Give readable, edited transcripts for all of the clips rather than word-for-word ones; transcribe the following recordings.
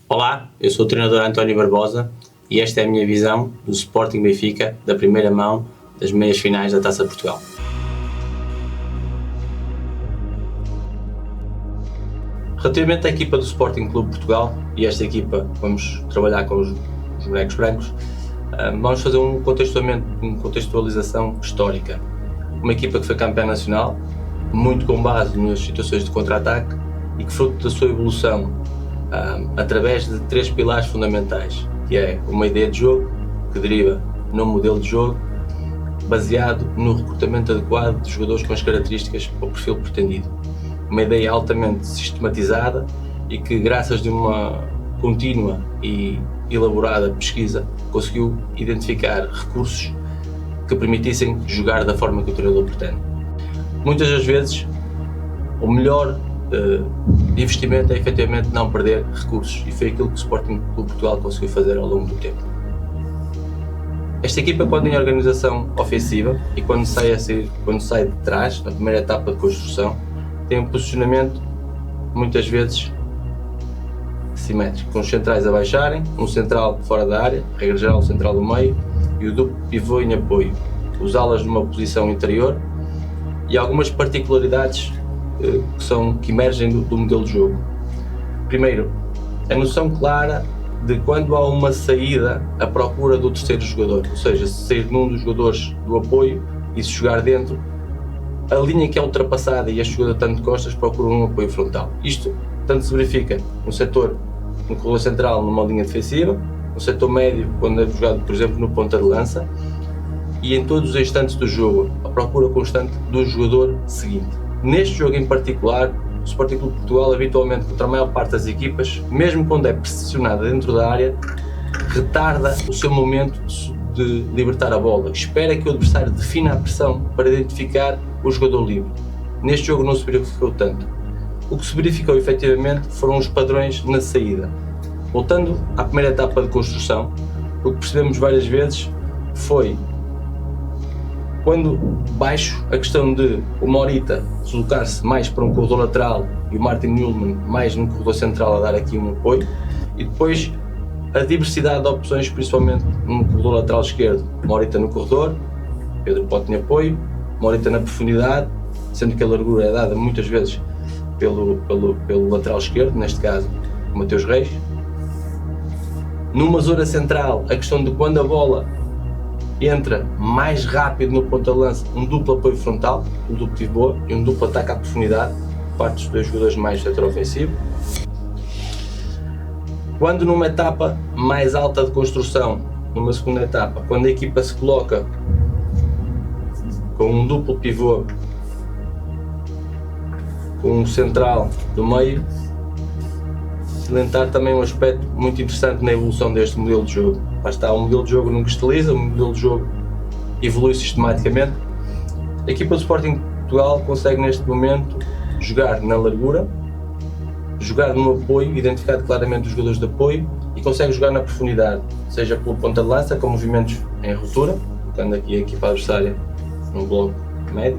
Olá, eu sou o treinador António Barbosa e esta é a minha visão do Sporting Benfica da primeira mão das meias finais da Taça de Portugal. Relativamente à equipa do Sporting Clube Portugal, e esta equipa vamos trabalhar com os bonecos brancos, vamos fazer uma contextualização histórica. Uma equipa que foi campeã nacional, muito com base nas situações de contra-ataque e que fruto da sua evolução através de três pilares fundamentais, que é uma ideia de jogo que deriva num modelo de jogo baseado no recrutamento adequado de jogadores com as características ou perfil pretendido. Uma ideia altamente sistematizada e que, graças a uma contínua e elaborada pesquisa, conseguiu identificar recursos que permitissem jogar da forma que o treinador pretende. Muitas das vezes, o melhor investimento é efetivamente não perder recursos, e foi aquilo que o Sporting Clube Portugal conseguiu fazer ao longo do tempo. Esta equipa, quando em organização ofensiva e quando sai de trás, na primeira etapa de construção, tem um posicionamento muitas vezes simétrico, com os centrais a baixarem, um central fora da área, regra geral o central do meio, e o duplo pivô em apoio, os alas numa posição interior, e algumas particularidades que emergem do modelo de jogo. Primeiro, a noção clara de quando há uma saída à procura do terceiro jogador, ou seja, se sair num dos jogadores do apoio e se jogar dentro, a linha que é ultrapassada e este jogador tanto de costas procura um apoio frontal. Isto tanto se verifica no setor, no corredor central, numa linha defensiva, no setor médio, quando é jogado, por exemplo, no ponta de lança, e em todos os instantes do jogo, a procura constante do jogador seguinte. Neste jogo em particular, o Sporting Clube Portugal, habitualmente contra a maior parte das equipas, mesmo quando é pressionada dentro da área, retarda o seu momento de libertar a bola, espera que o adversário defina a pressão para identificar o jogador livre. Neste jogo não se verificou tanto. O que se verificou efetivamente foram os padrões na saída. Voltando à primeira etapa de construção, o que percebemos várias vezes foi, quando baixo, a questão de o Morita deslocar-se mais para um corredor lateral e o Martin Newman mais no corredor central a dar aqui um apoio, e depois a diversidade de opções, principalmente no corredor lateral esquerdo, Morita no corredor, Pedro Pote em apoio, Morita na profundidade, sendo que a largura é dada muitas vezes pelo lateral esquerdo, neste caso o Mateus Reis. Numa zona central, a questão de quando a bola entra mais rápido no ponta de lança, um duplo apoio frontal, um duplo pivô e um duplo ataque à profundidade, parte dos dois jogadores mais do setor ofensivo. Quando numa etapa mais alta de construção, numa segunda etapa, quando a equipa se coloca com um duplo pivô, com um central do meio, salientar também um aspecto muito interessante na evolução deste modelo de jogo. Lá está, o modelo de jogo não cristaliza, o modelo de jogo evolui sistematicamente. A equipa do Sporting Portugal consegue neste momento jogar na largura, jogar no apoio, identificar claramente os jogadores de apoio, e consegue jogar na profundidade, seja pelo ponta de lança, com movimentos em ruptura, colocando aqui a equipa adversária num bloco médio,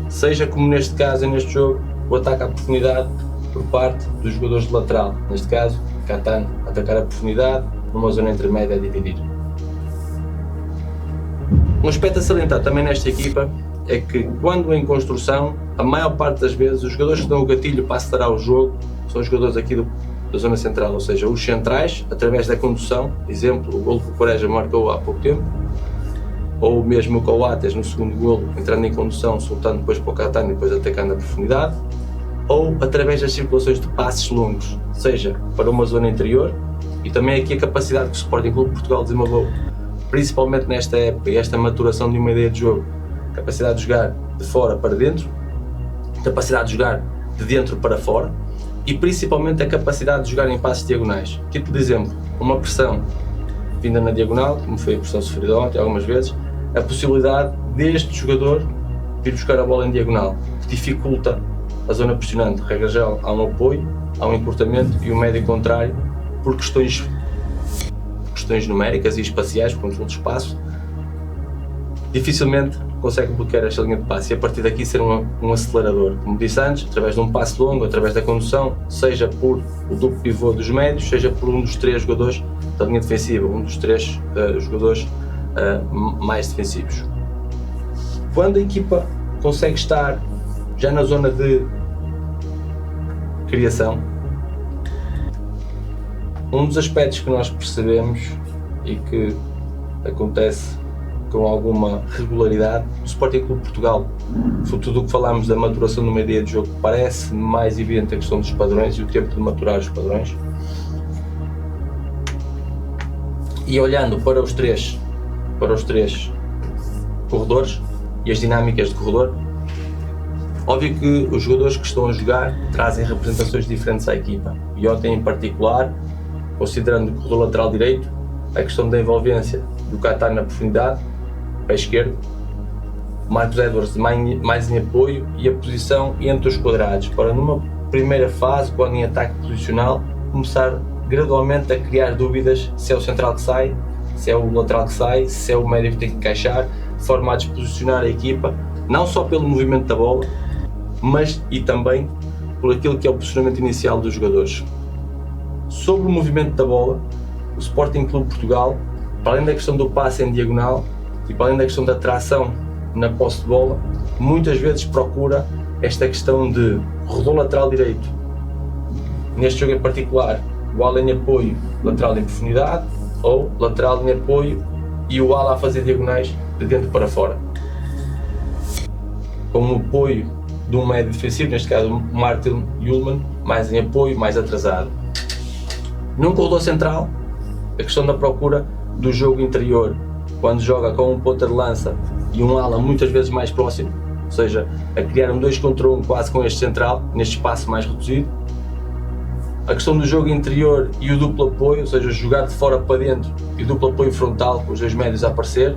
seja como neste caso e neste jogo, o ataque à profundidade por parte dos jogadores de lateral, neste caso, Catan atacar a profundidade numa zona intermédia a dividir. Um aspecto a salientar também nesta equipa é que, quando em construção, a maior parte das vezes os jogadores que dão o gatilho para acelerar o jogo são os jogadores aqui da zona central, ou seja, os centrais, através da condução, exemplo, o golo que o Quaresma marcou há pouco tempo, ou mesmo o Coates no segundo golo, entrando em condução, soltando depois para o Catan e depois atacando a profundidade, ou através das circulações de passes longos, seja para uma zona interior, e também aqui a capacidade que o Sporting Clube Portugal desenvolveu, principalmente nesta época, e esta maturação de uma ideia de jogo, capacidade de jogar de fora para dentro, capacidade de jogar de dentro para fora, e principalmente a capacidade de jogar em passes diagonais. Tipo de exemplo, uma pressão vinda na diagonal, como foi a pressão sofrida ontem algumas vezes, a possibilidade deste jogador vir buscar a bola em diagonal, que dificulta a zona pressionante. Regra geral, há um apoio, há um encurtamento, e o médio contrário, por questões numéricas e espaciais, por controle de espaço, dificilmente consegue bloquear esta linha de passe e a partir daqui ser um acelerador, como disse antes, através de um passe longo, através da condução, seja por o duplo pivô dos médios, seja por um dos 3 jogadores da linha defensiva, um dos 3 jogadores mais defensivos. Quando a equipa consegue estar já na zona de criação, um dos aspectos que nós percebemos e que acontece com alguma regularidade no Sporting Clube Portugal, sobretudo o que falámos da maturação de uma ideia de jogo, parece mais evidente a questão dos padrões e o tempo de maturar os padrões. E olhando para os três corredores e as dinâmicas de corredor, óbvio que os jogadores que estão a jogar trazem representações diferentes à equipa e ontem em particular, considerando o corredor lateral direito, a questão da envolvência do Qatar na profundidade, pé esquerdo, Marcos Edwards mais em apoio e a posição entre os quadrados, para numa primeira fase, quando em ataque posicional, começar gradualmente a criar dúvidas se é o central que sai, se é o lateral que sai, se é o médio que tem que encaixar, de forma a desposicionar a equipa, não só pelo movimento da bola, mas e também por aquilo que é o posicionamento inicial dos jogadores. Sobre o movimento da bola, o Sporting Clube Portugal, para além da questão do passe em diagonal e para além da questão da tração na posse de bola, muitas vezes procura esta questão de corredor lateral direito, neste jogo em particular, o ala em apoio, lateral em profundidade, ou lateral em apoio e o ala a fazer diagonais de dentro para fora. Com o apoio de um médio defensivo, neste caso o Martin Ullmann, mais em apoio, mais atrasado. Num corredor central, a questão da procura do jogo interior, quando joga com um ponta de lança e um ala muitas vezes mais próximo, ou seja, a criar um 2 contra 1 quase com este central, neste espaço mais reduzido. A questão do jogo interior e o duplo apoio, ou seja, jogar de fora para dentro e o duplo apoio frontal com os dois médios a aparecer,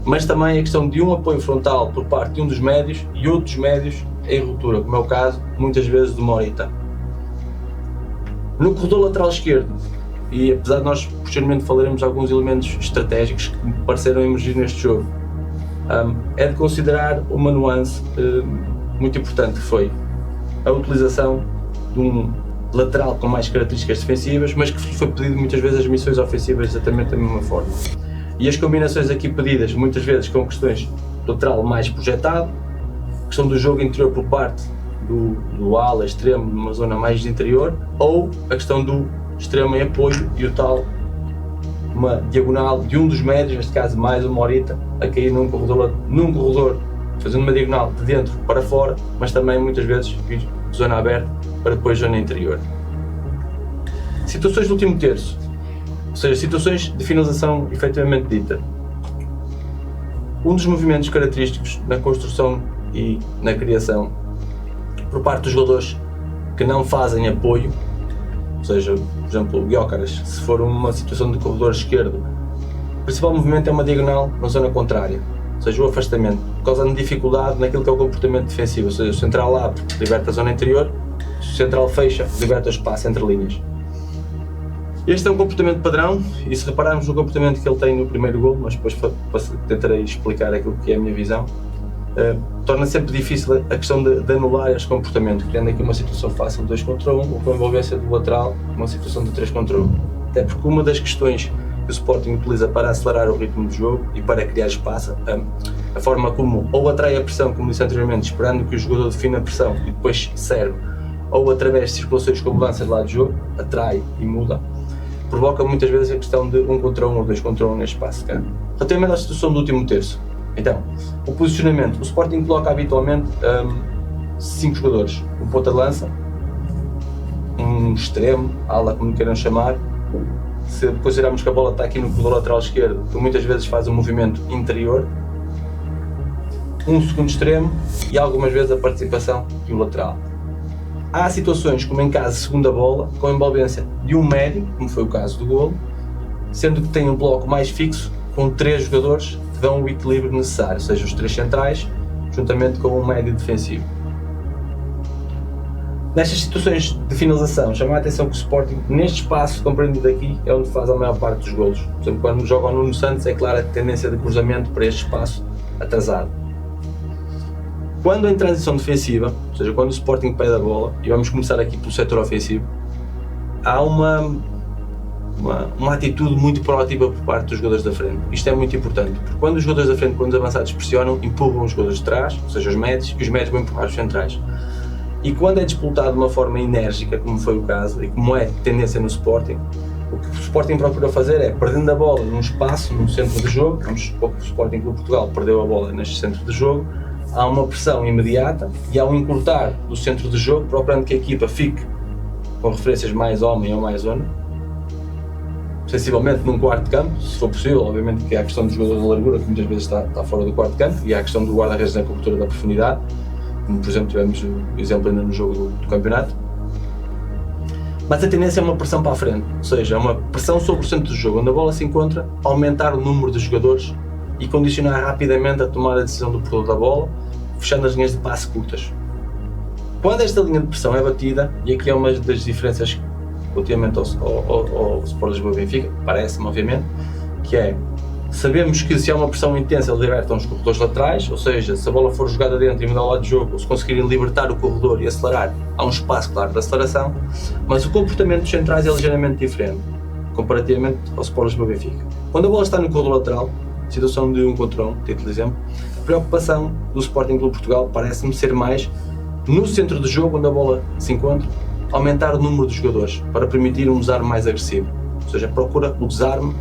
mas também a questão de um apoio frontal por parte de um dos médios e outros médios em ruptura, como é o caso muitas vezes do Morita. No corredor lateral esquerdo, e apesar de nós posteriormente falaremos de alguns elementos estratégicos que me pareceram emergir neste jogo, é de considerar uma nuance muito importante, que foi a utilização de um lateral com mais características defensivas, mas que foi pedido muitas vezes as missões ofensivas exatamente da mesma forma. E as combinações aqui pedidas muitas vezes com questões do lateral mais projetado, questão do jogo interior por parte do ala extremo numa zona mais de interior, ou a questão do extremo em apoio e o tal uma diagonal de um dos médios, neste caso mais uma Morita, a cair num corredor, fazendo uma diagonal de dentro para fora, mas também muitas vezes zona aberta para depois zona interior. Situações do último terço, ou seja, situações de finalização efetivamente dita. Um dos movimentos característicos na construção e na criação por parte dos jogadores que não fazem apoio, ou seja, por exemplo, o Gyökeres, se for uma situação de corredor esquerdo, o principal movimento é uma diagonal na zona contrária, ou seja, o afastamento, causando dificuldade naquilo que é o comportamento defensivo, ou seja, o central abre, liberta a zona interior, o central fecha, liberta o espaço entre linhas. Este é um comportamento padrão, e se repararmos no comportamento que ele tem no primeiro golo, mas depois tentarei explicar aquilo que é a minha visão, torna sempre difícil a questão de anular este comportamento, criando aqui uma situação fácil de 2 contra 1, ou com a envolvência do lateral, uma situação de 3 contra 1. Até porque uma das questões que o Sporting utiliza para acelerar o ritmo do jogo e para criar espaço, a forma como ou atrai a pressão, como disse anteriormente, esperando que o jogador defina a pressão e depois serve, ou através de circulações com mudança de lado de jogo, atrai e muda, provoca muitas vezes a questão de 1 contra 1 ou 2 contra 1 neste espaço. Relativamente à situação do último terço, então, o posicionamento, o Sporting coloca habitualmente 5 jogadores, um ponta de lança, um extremo, ala como queiram chamar, se considerarmos que a bola está aqui no corredor lateral esquerdo, que muitas vezes faz um movimento interior, um segundo extremo e algumas vezes a participação de um lateral. Há situações, como em caso de segunda bola, com a envolvência de um médio, como foi o caso do golo, sendo que tem um bloco mais fixo com 3 jogadores que dão o equilíbrio necessário, ou seja, os 3 centrais, juntamente com um médio defensivo. Nestas situações de finalização, chama a atenção que o Sporting, neste espaço compreendido aqui, é onde faz a maior parte dos golos. Por exemplo, quando joga o Nuno Santos, é clara a tendência de cruzamento para este espaço atrasado. Quando em transição defensiva, ou seja, quando o Sporting perde a bola, e vamos começar aqui pelo setor ofensivo, há uma atitude muito proativa por parte dos jogadores da frente. Isto é muito importante, porque quando os jogadores da frente, quando os avançados pressionam, empurram os jogadores de trás, ou seja, os médios, e os médios vão empurrar os centrais. E quando é disputado de uma forma enérgica, como foi o caso, e como é tendência no Sporting, o que o Sporting procura fazer é, perdendo a bola num espaço, no centro do jogo, vamos supor que o Sporting Clube Portugal perdeu a bola neste centro do jogo, há uma pressão imediata e há um encurtar do centro do jogo, procurando que a equipa fique com referências mais homem ou mais zona, sensivelmente num quarto de campo, se for possível. Obviamente que há a questão dos jogadores de largura, que muitas vezes está fora do quarto de campo, e há a questão do guarda-redes na cobertura da profundidade, como por exemplo tivemos o exemplo ainda no jogo do campeonato. Mas a tendência é uma pressão para a frente, ou seja, uma pressão sobre o centro do jogo, onde a bola se encontra, aumentar o número de jogadores e condicionar rapidamente a tomar a decisão do portador da bola, fechando as linhas de passe curtas. Quando esta linha de pressão é batida, e aqui é uma das diferenças relativamente ao Sport Lisboa Benfica, parece-me obviamente, que é, sabemos que se há uma pressão intensa, eles libertam os corredores laterais, ou seja, se a bola for jogada dentro e mudar o lado de jogo, ou se conseguirem libertar o corredor e acelerar, há um espaço claro de aceleração, mas o comportamento dos centrais é ligeiramente diferente, comparativamente ao Sport Lisboa Benfica. Quando a bola está no corredor lateral, situação de 1 contra 1, título de exemplo, a preocupação do Sporting Clube Portugal parece-me ser mais no centro do jogo, onde a bola se encontra, aumentar o número de jogadores para permitir um desarme mais agressivo, ou seja, procura o desarme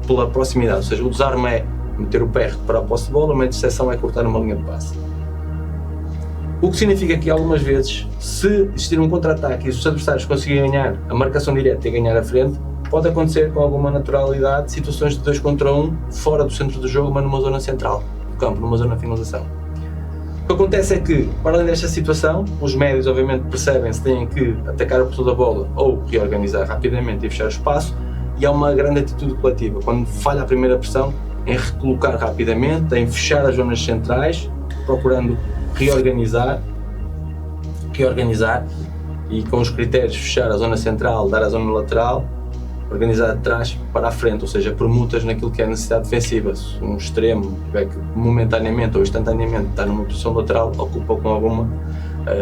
pela proximidade, ou seja, o desarme é meter o pé, recuperar a posse de bola, uma interseção é cortar uma linha de passe. O que significa que algumas vezes, se existir um contra-ataque e se os adversários conseguirem ganhar a marcação direta e ganhar a frente, pode acontecer com alguma naturalidade situações de 2 contra 1 fora do centro do jogo, mas numa zona central do campo, numa zona de finalização. O que acontece é que, para além desta situação, os médios obviamente percebem se têm que atacar o portador da bola ou reorganizar rapidamente e fechar o espaço, e há uma grande atitude coletiva, quando falha a primeira pressão, em recolocar rapidamente, em fechar as zonas centrais, procurando reorganizar e com os critérios fechar a zona central, dar a zona lateral, organizar de trás para a frente, ou seja, permutas naquilo que é a necessidade defensiva. Se um extremo tiver que momentaneamente ou instantaneamente estar numa posição lateral, ocupa com alguma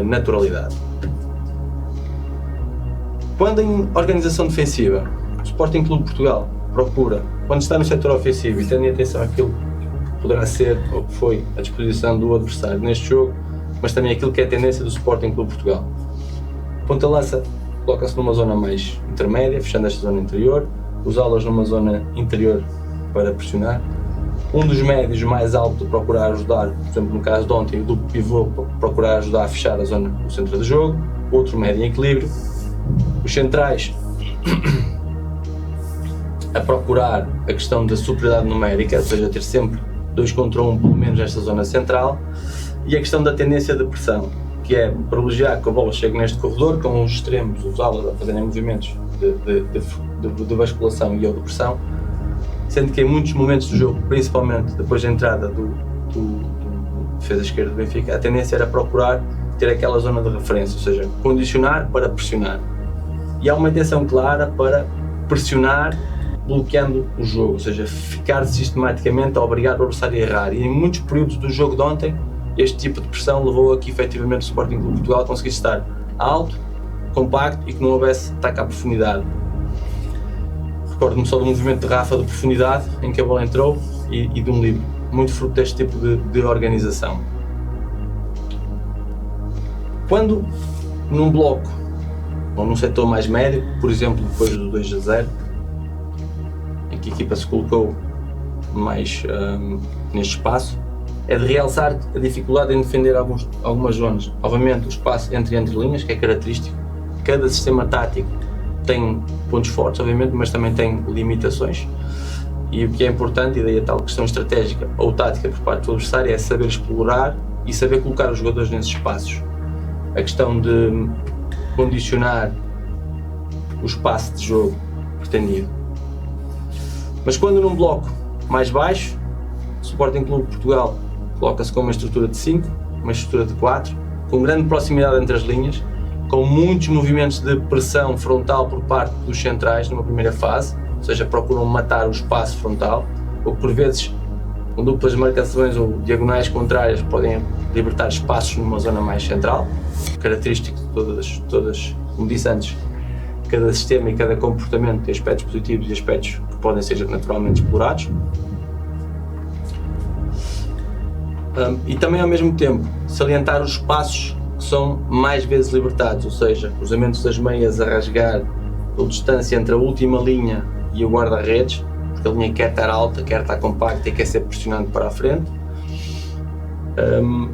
naturalidade. Quando em organização defensiva, o Sporting Clube Portugal procura, quando está no setor ofensivo e tendo em atenção aquilo que poderá ser ou que foi a disposição do adversário neste jogo, mas também aquilo que é a tendência do Sporting Clube Portugal. Ponta-lança coloca-se numa zona mais intermédia, fechando esta zona interior, os alas numa zona interior para pressionar, um dos médios mais alto procurar ajudar, por exemplo no caso de ontem, o do pivô procurar ajudar a fechar a zona do centro do jogo, outro médio em equilíbrio, os centrais a procurar a questão da superioridade numérica, ou seja, ter sempre 2 contra 1 pelo menos nesta zona central, e a questão da tendência de pressão, que é privilegiar que a bola chegue neste corredor, com os extremos, os alas a fazerem movimentos de basculação e ou de pressão, sendo que em muitos momentos do jogo, principalmente depois da entrada do defesa esquerda do Benfica, a tendência era procurar ter aquela zona de referência, ou seja, condicionar para pressionar. E há uma intenção clara para pressionar bloqueando o jogo, ou seja, ficar sistematicamente a obrigar o adversário a errar. E em muitos períodos do jogo de ontem, este tipo de pressão levou a que efetivamente o Sporting Clube Portugal conseguisse estar alto, compacto e que não houvesse ataque à profundidade. Recordo-me só do movimento de Rafa de profundidade em que a bola entrou e de um livre, muito fruto deste tipo de organização. Quando num bloco ou num setor mais médio, por exemplo depois do 2-0, em que a equipa se colocou mais neste espaço, é de realçar a dificuldade em defender algumas zonas. Obviamente o espaço entre linhas, que é característico. Cada sistema tático tem pontos fortes, obviamente, mas também tem limitações. E o que é importante, e daí a tal questão estratégica ou tática por parte do adversário, é saber explorar e saber colocar os jogadores nesses espaços. A questão de condicionar o espaço de jogo pretendido. Mas quando num bloco mais baixo, o Sporting Clube Portugal coloca-se com uma estrutura de 5, uma estrutura de 4, com grande proximidade entre as linhas, com muitos movimentos de pressão frontal por parte dos centrais numa primeira fase, ou seja, procuram matar o espaço frontal, o que por vezes com duplas marcações ou diagonais contrárias, podem libertar espaços numa zona mais central, característico de todas, como disse antes, cada sistema e cada comportamento tem aspectos positivos e aspectos que podem ser naturalmente explorados. E também ao mesmo tempo salientar os espaços que são mais vezes libertados, ou seja, cruzamentos das meias a rasgar ou distância entre a última linha e o guarda-redes, porque a linha quer estar alta, quer estar compacta e quer ser pressionado para a frente.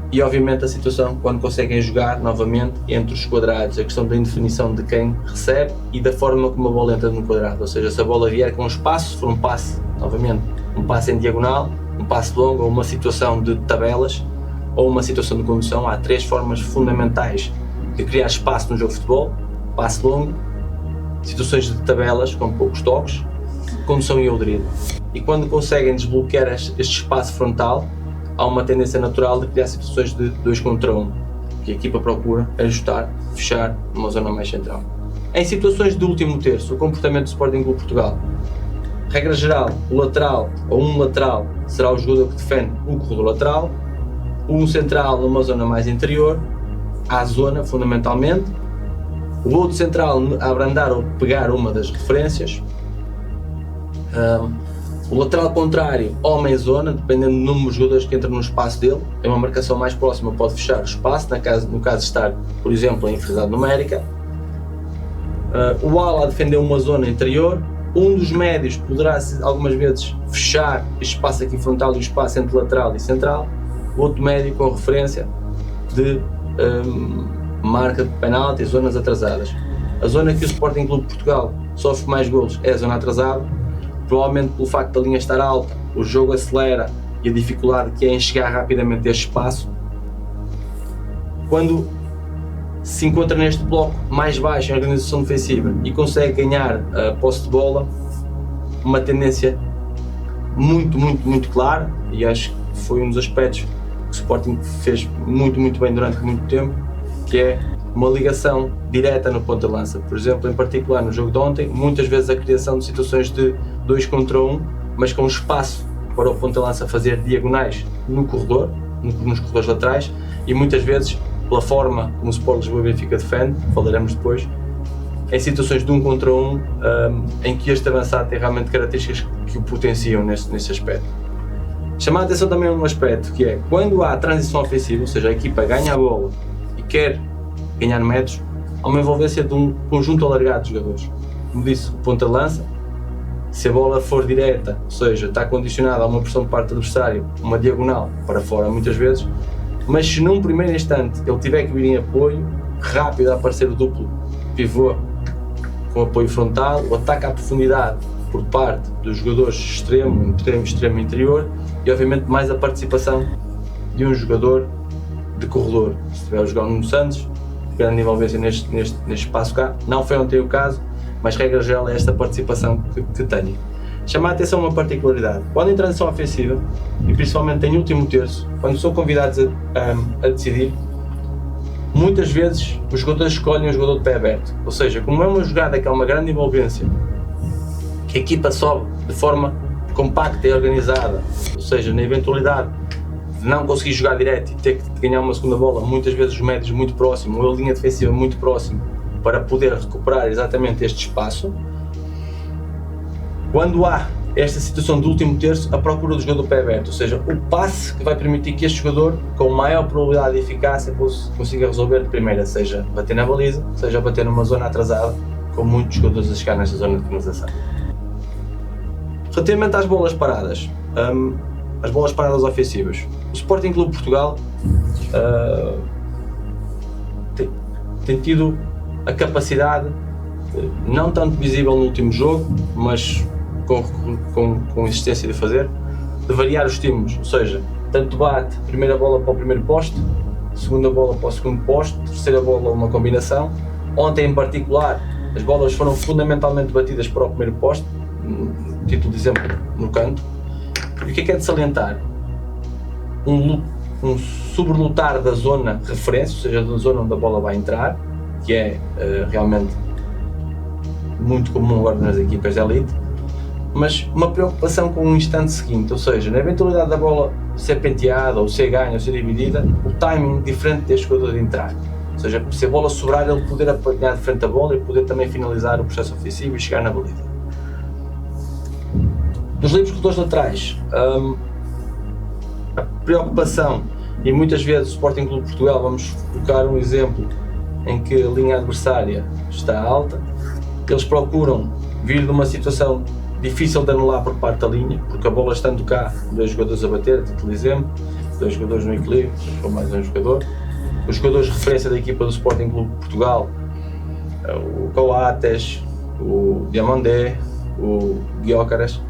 E obviamente a situação quando conseguem jogar novamente entre os quadrados, a questão da indefinição de quem recebe e da forma como a bola entra no quadrado, ou seja, se a bola vier com um espaço, se for um passe, novamente, um passe em diagonal, um passe longo ou uma situação de tabelas ou uma situação de condução, há 3 formas fundamentais de criar espaço no jogo de futebol: passe longo, situações de tabelas com poucos toques, condução e drible. E quando conseguem desbloquear este espaço frontal, há uma tendência natural de criar situações de 2 contra 1, que a equipa procura ajustar, fechar numa zona mais central. Em situações de último terço, o comportamento do Sporting Clube Portugal, regra geral, o lateral ou um lateral será o jogador que defende o corredor lateral, um central numa zona mais interior, à zona fundamentalmente, o outro central a abrandar ou pegar uma das referências, o lateral contrário, homem zona, dependendo do número de jogadores que entram no espaço dele, é uma marcação mais próxima, pode fechar o espaço, no caso de estar, por exemplo, em inferioridade numérica. O ala a defender uma zona interior, um dos médios poderá algumas vezes fechar este espaço aqui frontal e o espaço entre lateral e central, o outro médio com referência de marca de penalti e zonas atrasadas. A zona que o Sporting Clube Portugal sofre mais golos é a zona atrasada, provavelmente pelo facto da linha estar alta, o jogo acelera e a dificuldade que é em chegar rapidamente a este espaço. Quando se encontra neste bloco mais baixo em organização defensiva e consegue ganhar a posse de bola, uma tendência muito clara, e acho que foi um dos aspectos que o Sporting fez muito bem durante muito tempo, que é uma ligação direta no ponta de lança. Por exemplo, em particular no jogo de ontem, muitas vezes a criação de situações de 2 contra 1, mas com espaço para o ponta de lança fazer diagonais no corredor, nos corredores laterais, e muitas vezes pela forma como o Sport Lisboa e Benfica defende, falaremos depois, em situações de 1 contra 1, em que este avançado tem realmente características que o potenciam nesse aspecto. Chamar a atenção também a um aspecto, que é quando há transição ofensiva, ou seja, a equipa ganha a bola e quer ganhar metros, há uma envolvência de um conjunto alargado de jogadores. Como disse, o ponta de lança, se a bola for direta, ou seja, está condicionada a uma pressão de parte do adversário, uma diagonal para fora muitas vezes, mas se num primeiro instante ele tiver que vir em apoio, rápido a aparecer o duplo pivô com apoio frontal, o ataque à profundidade por parte dos jogadores extremo interior e obviamente mais a participação de um jogador de corredor. Se estiver a jogar no Santos, grande envolvência neste espaço cá, não foi ontem o caso, mas regra geral é esta participação que tenho. Chamar a atenção a uma particularidade: quando em transição ofensiva, e principalmente em último terço, quando são convidados a decidir, muitas vezes os jogadores escolhem um jogador de pé aberto, ou seja, como é uma jogada que há uma grande envolvência, que a equipa sobe de forma compacta e organizada, ou seja, na eventualidade de não conseguir jogar direto e ter que ganhar uma segunda bola, muitas vezes os médios muito próximos, ou a linha defensiva muito próximo, para poder recuperar exatamente este espaço. Quando há esta situação do último terço, a procura do jogador pé aberto, ou seja, o passe que vai permitir que este jogador, com maior probabilidade de eficácia, consiga resolver de primeira, seja bater na baliza, seja bater numa zona atrasada, com muitos jogadores a chegar nesta zona de finalização. Relativamente às bolas paradas, as bolas paradas ofensivas, o Sporting Clube Portugal tem tido a capacidade, não tanto visível no último jogo, mas com insistência de fazer, de variar os estímulos, ou seja, tanto bate, primeira bola para o primeiro poste, segunda bola para o segundo poste, terceira bola uma combinação. Ontem em particular, as bolas foram fundamentalmente batidas para o primeiro poste, título de exemplo no canto. E o que é de salientar? Um sobrelutar da zona referência, ou seja, da zona onde a bola vai entrar, que é realmente muito comum agora nas equipas de elite, mas uma preocupação com o instante seguinte, ou seja, na eventualidade da bola ser penteada, ou ser ganha, ou ser dividida, o timing diferente deste jogador de entrar. Ou seja, se a bola sobrar, ele poder apanhar de frente a bola e poder também finalizar o processo ofensivo e chegar na baliza. Nos livros corredores laterais, a preocupação, e muitas vezes o Sporting Clube de Portugal, vamos colocar um exemplo em que a linha adversária está alta, eles procuram vir de uma situação difícil de anular por parte da linha, porque a bola estando cá, 2 jogadores a bater, título de exemplo, 2 jogadores no equilíbrio, ou mais um jogador. Os jogadores de referência da equipa do Sporting Clube de Portugal, o Coates, o Diamandé, o Gyökeres,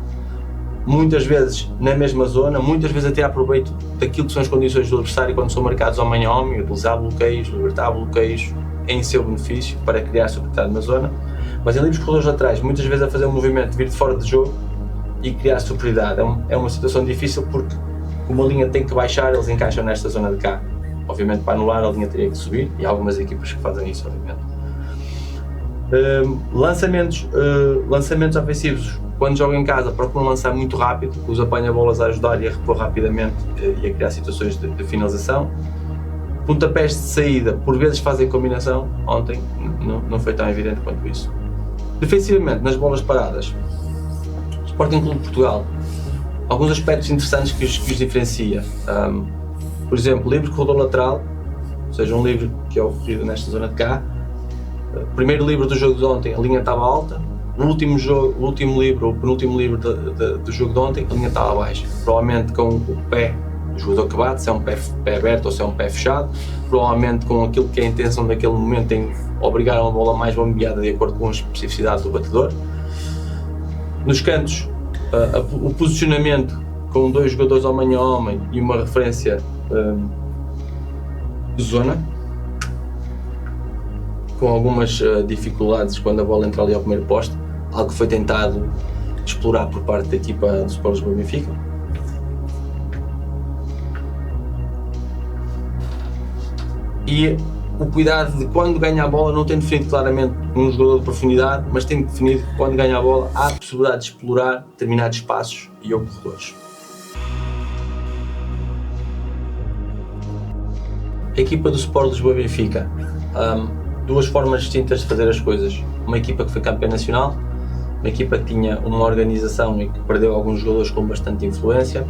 muitas vezes na mesma zona, muitas vezes até aproveito daquilo que são as condições do adversário quando são marcados homem a homem, utilizar bloqueios, libertar bloqueios em seu benefício para criar superioridade na zona. Mas em livros corredores laterais, muitas vezes a fazer um movimento, vir de fora de jogo e criar superioridade. É uma situação difícil porque como a linha tem que baixar, eles encaixam nesta zona de cá. Obviamente para anular a linha teria que subir e há algumas equipas que fazem isso, obviamente. Lançamentos ofensivos, quando jogam em casa procuram lançar muito rápido, os apanha-bolas a ajudar e a repor rapidamente e a criar situações de finalização. Pontapés de saída, por vezes fazem combinação, ontem não foi tão evidente quanto isso. Defensivamente, nas bolas paradas, Sporting Clube de Portugal, alguns aspectos interessantes que os diferencia. Por exemplo, livre corredor lateral, ou seja, um livro que é ocorrido nesta zona de cá. Primeiro livro do jogo de ontem, a linha estava alta. O penúltimo livro do jogo de ontem, a linha estava baixa. Provavelmente com o pé do jogador que bate, se é um pé aberto ou se é um pé fechado. Provavelmente com aquilo que é a intenção daquele momento em obrigar a uma bola mais bombeada de acordo com a especificidade do batedor. Nos cantos, o posicionamento com 2 jogadores homem a homem e uma referência de zona, com algumas dificuldades quando a bola entra ali ao primeiro poste, algo que foi tentado explorar por parte da equipa do Sport Lisboa Benfica. E o cuidado de quando ganha a bola, não tem definido claramente um jogador de profundidade, mas tem definido que quando ganha a bola há a possibilidade de explorar determinados espaços e ou corredores. A equipa do Sport Lisboa Benfica, 2 formas distintas de fazer as coisas. Uma equipa que foi campeã nacional, uma equipa que tinha uma organização e que perdeu alguns jogadores com bastante influência,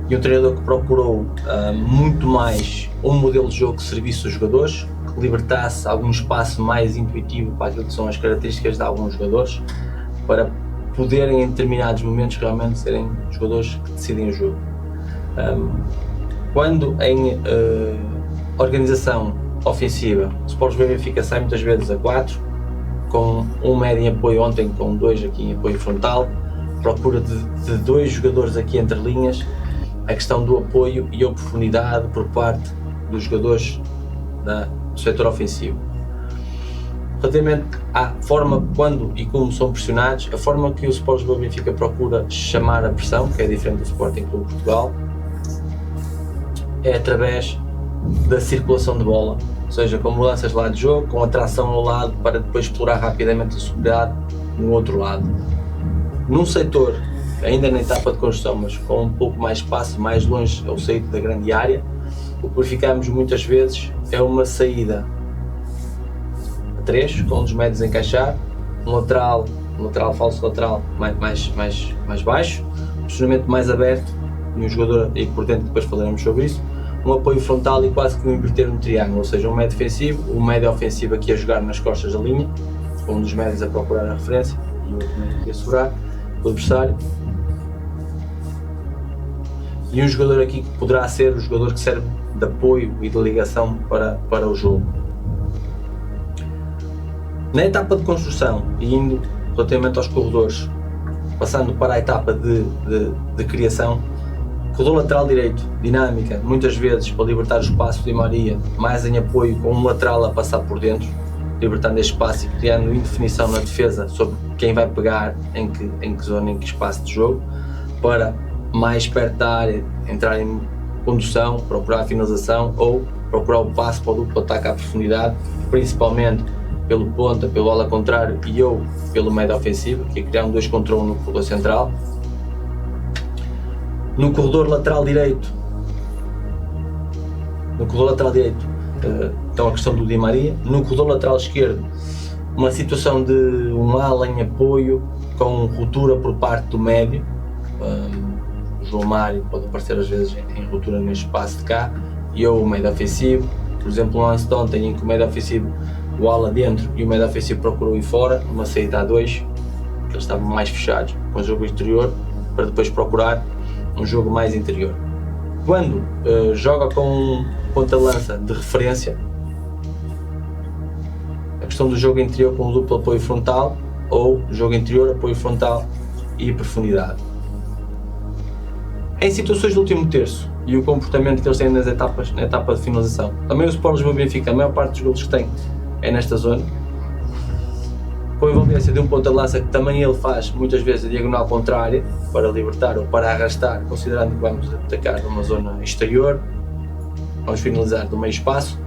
e um treinador que procurou muito mais um modelo de jogo que servisse os jogadores, que libertasse algum espaço mais intuitivo para aquilo que são as características de alguns jogadores, para poderem em determinados momentos realmente serem jogadores que decidem o jogo. Quando em organização ofensiva, o Sport Lisboa Benfica sai muitas vezes a 4, com um médio em apoio, ontem com 2 aqui em apoio frontal, procura de 2 jogadores aqui entre linhas, a questão do apoio e a profundidade por parte dos jogadores do setor ofensivo. Relativamente à forma quando e como são pressionados, a forma que o Sport Lisboa Benfica procura chamar a pressão, que é diferente do Sporting Clube de Portugal, é através da circulação de bola, ou seja, com mudanças lá de jogo, com atração ao lado para depois explorar rapidamente a superioridade no outro lado. Num setor, ainda na etapa de construção, mas com um pouco mais espaço, mais longe ao sair da grande área, o que verificamos muitas vezes é uma saída a 3, com um dos médios a encaixar, falso lateral mais baixo, posicionamento mais aberto e um jogador aí por dentro, depois falaremos sobre isso, um apoio frontal e quase que um inverter no triângulo, ou seja, um médio defensivo, um médio ofensivo aqui a jogar nas costas da linha, um dos médios a procurar a referência e o outro médio aqui a segurar o adversário, e um jogador aqui que poderá ser o jogador que serve de apoio e de ligação para o jogo. Na etapa de construção e indo relativamente aos corredores, passando para a etapa de criação, corredor lateral direito, dinâmica, muitas vezes para libertar o espaço de Maria, mais em apoio com um lateral a passar por dentro, libertando este espaço e criando indefinição na defesa sobre quem vai pegar em que zona, em que espaço de jogo, para mais perto da área entrar em condução, procurar a finalização ou procurar o passo para o duplo ataque à profundidade, principalmente pelo ponta, pelo ala contrário e eu pelo médio ofensivo, que é criar um 2 contra 1 no corredor central. No corredor lateral direito, então a questão do Di Maria. No corredor lateral esquerdo, uma situação de um ala em apoio com ruptura por parte do médio. O João Mário pode aparecer às vezes em ruptura neste espaço de cá, e eu o médio ofensivo. Por exemplo, um lance de ontem em que o médio ofensivo, o ala dentro e o médio ofensivo procurou ir fora, uma saída a 2, que eles estavam mais fechados com o jogo exterior, para depois procurar um jogo mais interior. Quando joga com um ponta-lança de referência, a questão do jogo interior com duplo apoio frontal, ou jogo interior, apoio frontal e profundidade. Em situações do último terço e o comportamento que eles têm na etapa de finalização, também o Sport Lisboa Benfica, a maior parte dos golos que tem é nesta zona, com a envolvência de um ponta-lança que também ele faz muitas vezes a diagonal contrária para libertar ou para arrastar, considerando que vamos atacar numa zona exterior, vamos finalizar do meio espaço,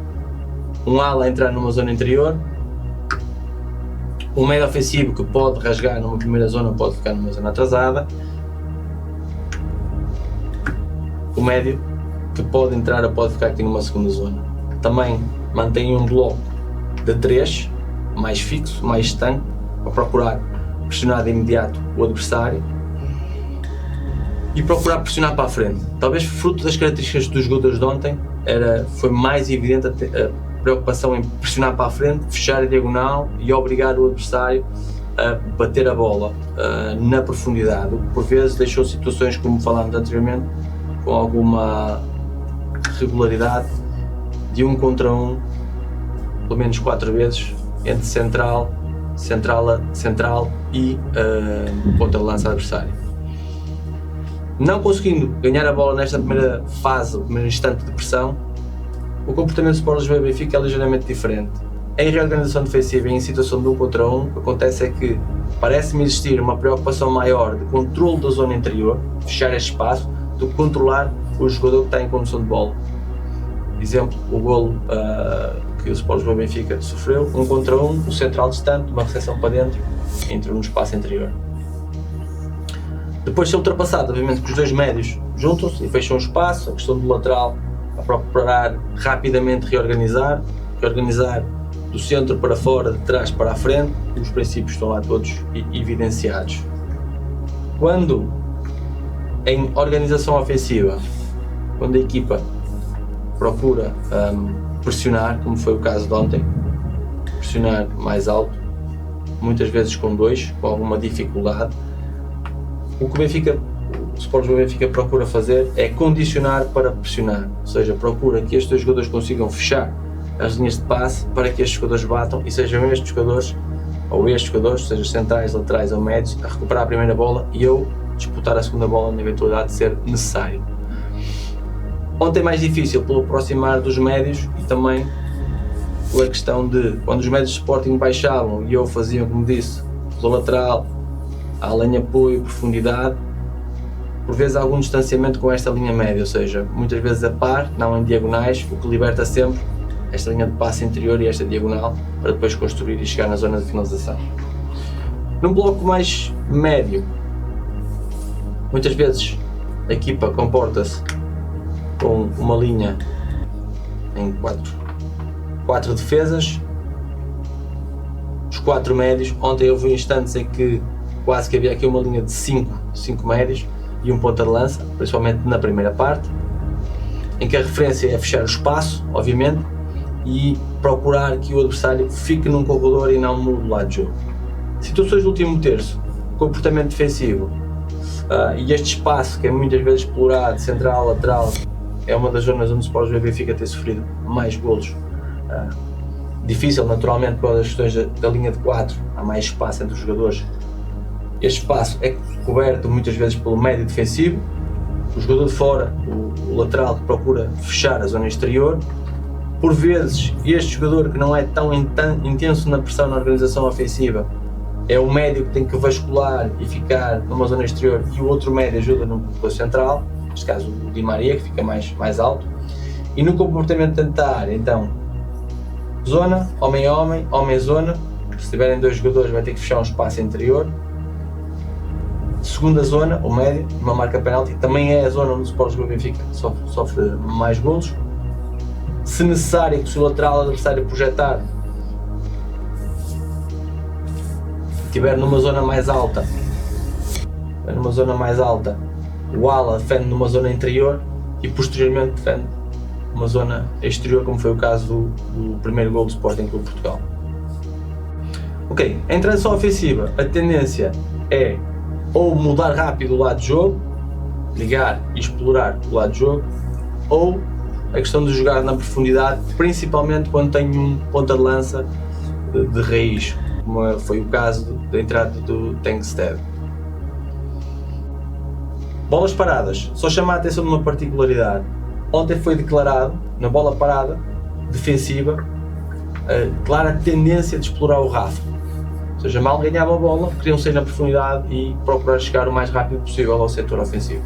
um ala a entrar numa zona interior, um médio ofensivo que pode rasgar numa primeira zona, pode ficar numa zona atrasada, o médio que pode entrar ou pode ficar aqui numa segunda zona. Também mantém um bloco de 3, mais fixo, mais estanque, para procurar pressionar de imediato o adversário e procurar pressionar para a frente. Talvez fruto das características dos jogadores de ontem, foi mais evidente a preocupação em pressionar para a frente, fechar a diagonal e obrigar o adversário a bater a bola na profundidade, o que por vezes deixou situações, como falámos anteriormente, com alguma regularidade de 1 contra 1, pelo menos 4 vezes, entre central e ponta de lança adversário. Não conseguindo ganhar a bola nesta primeira fase, o primeiro instante de pressão, o comportamento do Sport Lisboa Benfica é ligeiramente diferente. Em reorganização defensiva e em situação de 1 contra 1, o que acontece é que parece-me existir uma preocupação maior de controle da zona interior, fechar este espaço, do que controlar o jogador que está em condução de bola. Exemplo, o golo que o Sport Lisboa Benfica sofreu, 1 contra 1, o central distante, uma recepção para dentro, entra no espaço interior. Depois de ser ultrapassado, obviamente que os dois médios juntam-se e fecham o espaço, a questão do lateral a procurar rapidamente reorganizar do centro para fora, de trás para a frente, e os princípios estão lá todos evidenciados. Quando em organização ofensiva, quando a equipa procura pressionar, como foi o caso de ontem, pressionar mais alto, muitas vezes com 2, com alguma dificuldade, o que o Sport Lisboa Benfica procura fazer é condicionar para pressionar, ou seja, procura que estes dois jogadores consigam fechar as linhas de passe para que estes jogadores batam e sejam estes jogadores, seja centrais, laterais ou médios, a recuperar a primeira bola e eu disputar a segunda bola na eventualidade de ser necessário. Ontem mais difícil pelo aproximar dos médios e também pela questão de quando os médios de Sporting baixavam e eu fazia, como disse, do lateral, à linha apoio, profundidade, por vezes algum distanciamento com esta linha média, ou seja, muitas vezes a par, não em diagonais, o que liberta sempre esta linha de passe interior e esta diagonal para depois construir e chegar na zona de finalização. Num bloco mais médio, muitas vezes a equipa comporta-se com uma linha em 4 defesas, os 4 médios. Ontem houve instantes em que quase que havia aqui uma linha de 5 médios e um ponta de lança, principalmente na primeira parte, em que a referência é fechar o espaço, obviamente, e procurar que o adversário fique num corredor e não no lado de jogo. Situações do último terço, comportamento defensivo e este espaço que é muitas vezes explorado, central, lateral, é uma das zonas onde o Sport Lisboa Benfica tem sofrido mais golos. Difícil, naturalmente, por as questões da linha de 4, há mais espaço entre os jogadores. Este espaço é coberto muitas vezes pelo médio defensivo, o jogador de fora, o lateral que procura fechar a zona exterior. Por vezes, este jogador que não é tão intenso na pressão na organização ofensiva é o médio que tem que vascular e ficar numa zona exterior e o outro médio ajuda no corredor central, neste caso o Di Maria, que fica mais alto. E no comportamento tentar, então, Zona, homem a homem, homem-zona. Se tiverem 2 jogadores vai ter que fechar um espaço interior. Segunda zona, o médio, uma marca penalti, também é a zona onde o Sport Lisboa Benfica sofre mais golos. Se necessário, que se o lateral adversário projetar estiver numa zona mais alta, o ala defende numa zona interior e posteriormente defende uma zona exterior, como foi o caso do primeiro gol do Sporting Clube Portugal. Ok, em transição ofensiva, a tendência é ou mudar rápido o lado de jogo, ligar e explorar o lado de jogo, ou a questão de jogar na profundidade, principalmente quando tem um ponta de lança de raiz, como foi o caso da entrada do Tengsted. Bolas paradas, só chamar a atenção de uma particularidade. Ontem foi declarado, na bola parada, defensiva, a clara tendência de explorar o Rafa. Ou seja, mal ganhava a bola, queriam sair na profundidade e procurar chegar o mais rápido possível ao setor ofensivo.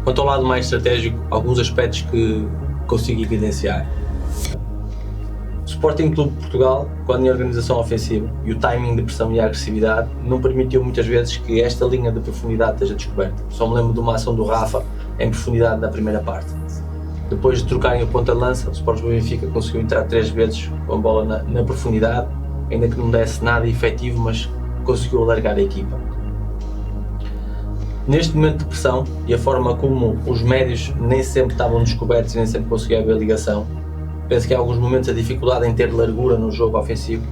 Quanto ao lado mais estratégico, alguns aspectos que consigo evidenciar. O Sporting Clube Portugal, quando em organização ofensiva e o timing de pressão e a agressividade, não permitiu muitas vezes que esta linha de profundidade esteja descoberta. Só me lembro de uma ação do Rafa em profundidade na primeira parte. Depois de trocarem o ponta de lança, o Sport Lisboa Benfica conseguiu entrar 3 vezes com a bola na profundidade, ainda que não desse nada efetivo, mas conseguiu alargar a equipa. Neste momento de pressão e a forma como os médios nem sempre estavam descobertos e nem sempre conseguiam haver ligação, penso que há alguns momentos a dificuldade em ter largura no jogo ofensivo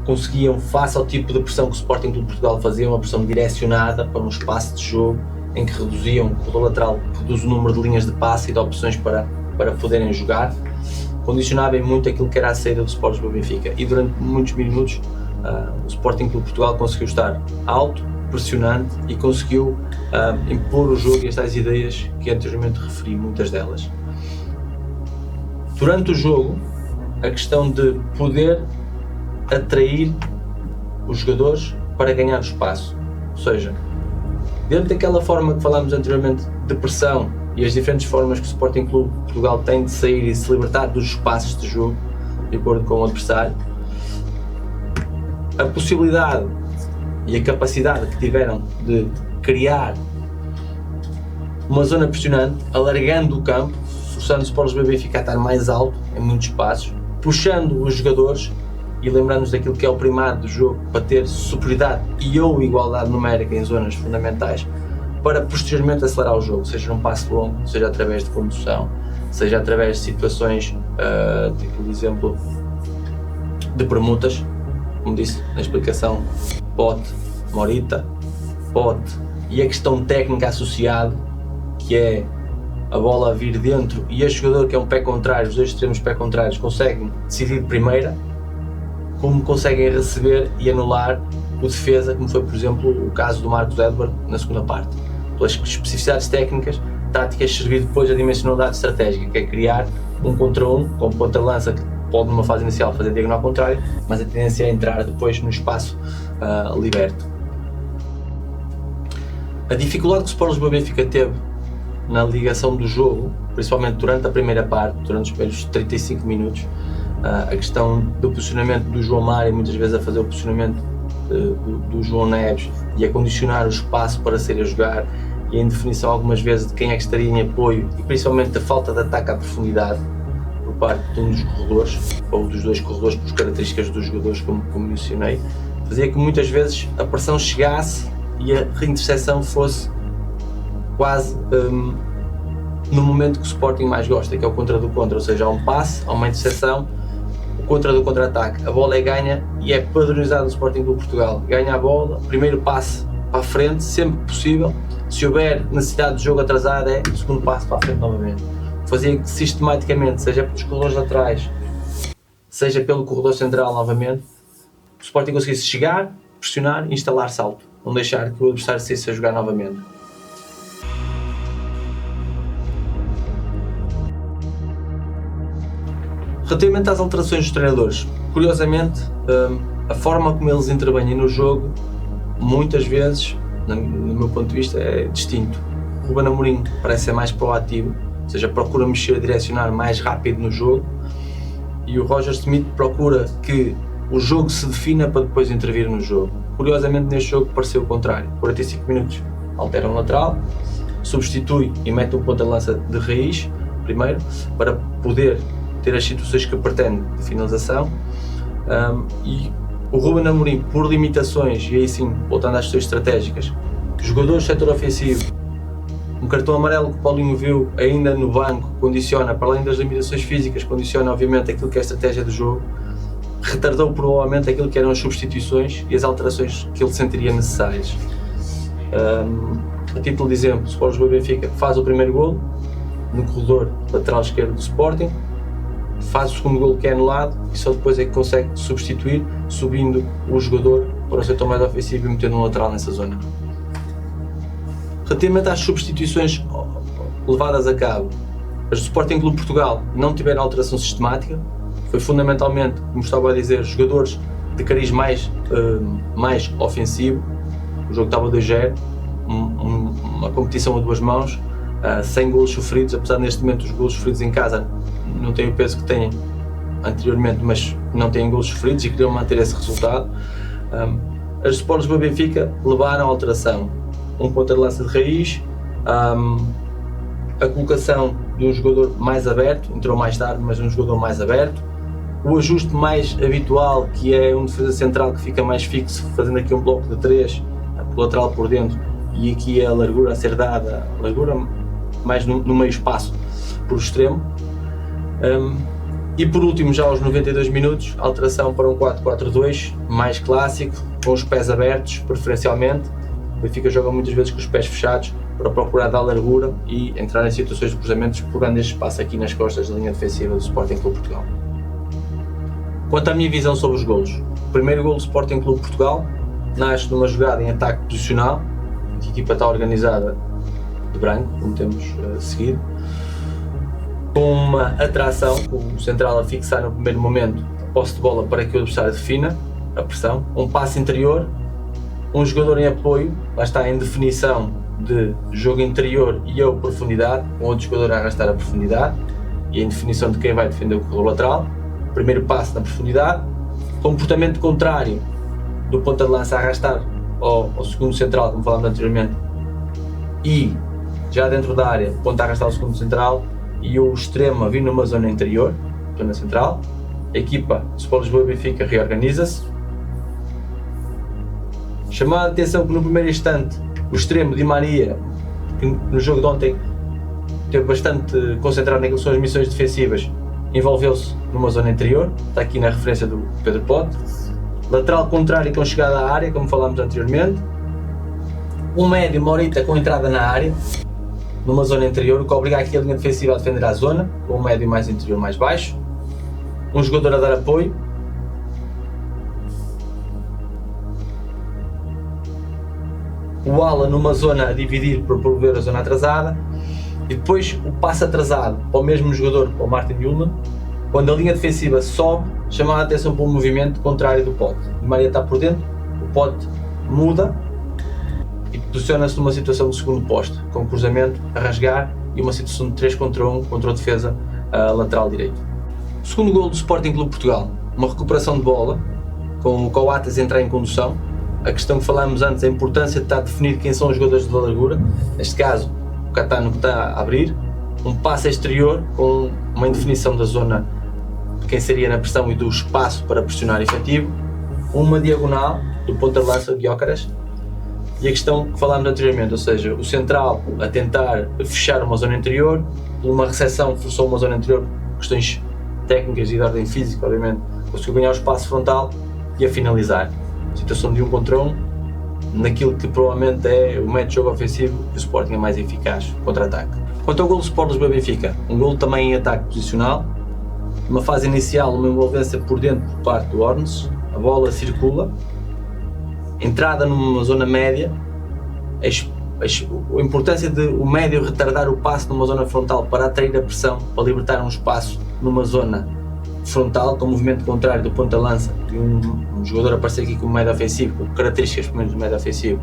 conseguiam, face ao tipo de pressão que o Sporting Clube Portugal fazia, uma pressão direcionada para um espaço de jogo em que reduziam o corredor lateral, reduz o número de linhas de passe e de opções para poderem jogar, condicionavam muito aquilo que era a saída do Sport Lisboa Benfica, e durante muitos minutos o Sporting Clube Portugal conseguiu estar alto, pressionante e conseguiu impor o jogo e estas ideias que anteriormente referi, muitas delas. Durante o jogo, a questão de poder atrair os jogadores para ganhar o espaço, ou seja, dentro daquela forma que falámos anteriormente de pressão e as diferentes formas que o Sporting Clube Portugal tem de sair e se libertar dos espaços de jogo, de acordo com o adversário, a possibilidade e a capacidade que tiveram de criar uma zona pressionante, alargando o campo, forçando o Sport Lisboa Benfica a estar mais alto em muitos espaços, puxando os jogadores e lembrando-nos daquilo que é o primário do jogo, para ter superioridade e ou igualdade numérica em zonas fundamentais, para posteriormente acelerar o jogo, seja num passe longo, seja através de condução, seja através de situações, tipo de exemplo, de permutas, como disse na explicação, pote, morita, pote, e a questão técnica associada, que é a bola vir dentro e este jogador que é um pé contrário, os dois extremos pé contrários conseguem decidir de primeira, como conseguem receber e anular o defesa, como foi por exemplo o caso do Marcos Edward na segunda parte. Pelas especificidades técnicas, táticas servir depois a dimensionalidade estratégica, que é criar um contra um, com ponta-lança que pode numa fase inicial fazer diagonal contrário, mas a tendência é entrar depois no espaço liberto. A dificuldade que o Sport Lisboa Benfica teve na ligação do jogo, principalmente durante a primeira parte, durante os primeiros 35 minutos, a questão do posicionamento do João Mário, muitas vezes a fazer o posicionamento do João Neves e a condicionar o espaço para ser a jogar, e a indefinição algumas vezes de quem é que estaria em apoio, e principalmente a falta de ataque à profundidade por parte de um dos corredores, ou dos dois corredores, por características dos jogadores, como mencionei, fazia que muitas vezes a pressão chegasse e a reinterseção fosse quase no momento que o Sporting mais gosta, que é o contra do contra, ou seja, há um passe, há uma interseção, o contra do contra-ataque, a bola é ganha e é padronizado no Sporting Clube Portugal, ganha a bola, primeiro passe para a frente, sempre que possível, se houver necessidade de jogo atrasado é o segundo passe para a frente novamente. Fazia que sistematicamente, seja pelos corredores laterais, seja pelo corredor central novamente, o Sporting conseguisse chegar, pressionar e instalar salto, não deixar que o adversário saísse a jogar novamente. Relativamente às alterações dos treinadores, curiosamente, a forma como eles intervêm no jogo, muitas vezes, no meu ponto de vista, é distinto. O Ruben Amorim parece ser mais proativo, seja, procura mexer, direcionar mais rápido no jogo, e o Roger Smith procura que o jogo se defina para depois intervir no jogo. Curiosamente, neste jogo pareceu o contrário. 45 minutos altera um lateral, substitui e mete um ponta de lança de raiz primeiro, para poder ter as situações que pretende de finalização, e o Ruben Amorim, por limitações, e aí sim, voltando às questões estratégicas, jogadores do setor ofensivo, um cartão amarelo que o Paulinho viu ainda no banco, condiciona, para além das limitações físicas, condiciona obviamente aquilo que é a estratégia do jogo, retardou provavelmente aquilo que eram as substituições e as alterações que ele sentiria necessárias. A título de exemplo, o Sport Lisboa Benfica faz o primeiro golo no corredor lateral esquerdo do Sporting, faz o segundo golo que é anulado e só depois é que consegue substituir, subindo o jogador para o setor mais ofensivo e metendo um lateral nessa zona. Relativamente às substituições levadas a cabo, as do Sporting Clube Portugal não tiveram alteração sistemática, foi fundamentalmente, como estava a dizer, jogadores de cariz mais ofensivo. O jogo estava 2-0, uma competição a duas mãos, sem golos sofridos, apesar de neste momento os golos sofridos em casa não têm o peso que têm anteriormente, mas não têm golos sofridos e queriam manter esse resultado. As do Sport Lisboa Benfica levaram a alteração, um ponta de lança de raiz, a colocação de um jogador mais aberto, entrou mais tarde, mas um jogador mais aberto, o ajuste mais habitual, que é um defesa central que fica mais fixo, fazendo aqui um bloco de 3, lateral por dentro, e aqui a largura a ser dada, largura mais no meio espaço, por extremo. E por último, já aos 92 minutos, alteração para um 4-4-2, mais clássico, com os pés abertos, preferencialmente. O Benfica joga muitas vezes com os pés fechados para procurar dar largura e entrar em situações de cruzamentos, explorando este espaço aqui nas costas da linha defensiva do Sporting Clube Portugal. Quanto à minha visão sobre os golos, o primeiro golo do Sporting Clube Portugal nasce numa jogada em ataque posicional, a equipa está organizada de branco, como temos seguido, com uma atração, com o central a fixar no primeiro momento a posse de bola para que o adversário defina a pressão, um passe interior, um jogador em apoio, lá está em definição de jogo interior e ou profundidade, um outro jogador a arrastar a profundidade e em definição de quem vai defender o corredor lateral, primeiro passe na profundidade, comportamento contrário do ponta de lança a arrastar ao segundo central, como falámos anteriormente, e já dentro da área, ponta a arrastar ao segundo central e o extremo a vir numa zona interior, zona central. A equipa Sport Lisboa Benfica reorganiza-se. Chamar a atenção que no primeiro instante o extremo Di Maria, que no jogo de ontem esteve bastante concentrado naquilo que são as missões defensivas, envolveu-se numa zona interior, está aqui na referência do Pedro Pote. Lateral contrário com chegada à área, como falámos anteriormente. Um médio Morita com entrada na área, numa zona interior, o que obriga aqui a linha defensiva a defender a zona, com um médio mais interior mais baixo. Um jogador a dar apoio. O ala numa zona a dividir para promover a zona atrasada. E depois o passe atrasado para o mesmo jogador, para o Martin Ullmann, quando a linha defensiva sobe, chamar a atenção para o movimento contrário do Pote. Di Maria está por dentro, o Pote muda e posiciona-se numa situação de segundo poste, com cruzamento, a rasgar e uma situação de 3 contra 1 contra o defesa lateral direito. O segundo golo do Sporting Clube Portugal, uma recuperação de bola, com o Coates a entrar em condução. A questão que falámos antes, a importância de estar definido quem são os jogadores de largura, neste caso o Catano que está a abrir, um passe exterior com uma indefinição da zona de quem seria na pressão e do espaço para pressionar efetivo, uma diagonal do ponta de lança de Gyökeres e a questão que falámos anteriormente, ou seja, o central a tentar fechar uma zona interior, uma recepção forçou uma zona interior por questões técnicas e de ordem física, obviamente, conseguiu ganhar o espaço frontal e a finalizar. Situação de 1 contra 1, naquilo que provavelmente é o método de jogo ofensivo que o Sporting é mais eficaz, contra-ataque. Quanto ao golo do Sport Lisboa Benfica, um golo também em ataque posicional, uma fase inicial, uma envolvência por dentro por parte do Ornes, a bola circula, entrada numa zona média, a importância de o médio retardar o passe numa zona frontal para atrair a pressão, para libertar um espaço numa zona frontal, com o movimento contrário do ponta-lança e um jogador aparecer aqui como médio ofensivo, com características pelo menos do médio ofensivo,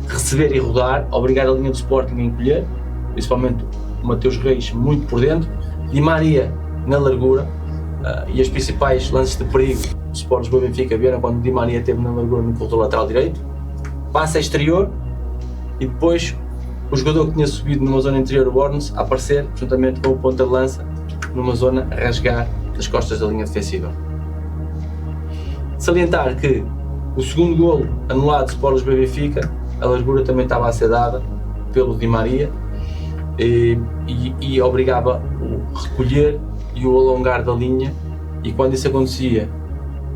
receber e rodar, obrigar a linha do Sporting a encolher, principalmente Mateus Reis muito por dentro, Di Maria na largura, e os principais lances de perigo do Sport Lisboa-Benfica vieram quando Di Maria esteve na largura no corredor lateral direito, passe exterior e depois o jogador que tinha subido numa zona interior, o Bornes, a aparecer juntamente com o ponta de lança numa zona a rasgar das costas da linha defensiva. Salientar que o segundo golo anulado do Sport Lisboa-Benfica, a largura também estava a ser dada pelo Di Maria e obrigava o recolher e o alongar da linha, e quando isso acontecia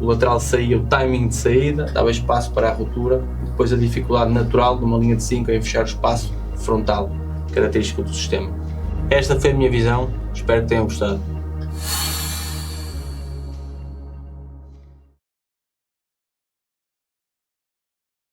o lateral saía, o timing de saída, dava espaço para a ruptura, depois a dificuldade natural de uma linha de 5 em fechar o espaço frontal, característico do sistema. Esta foi a minha visão, espero que tenham gostado.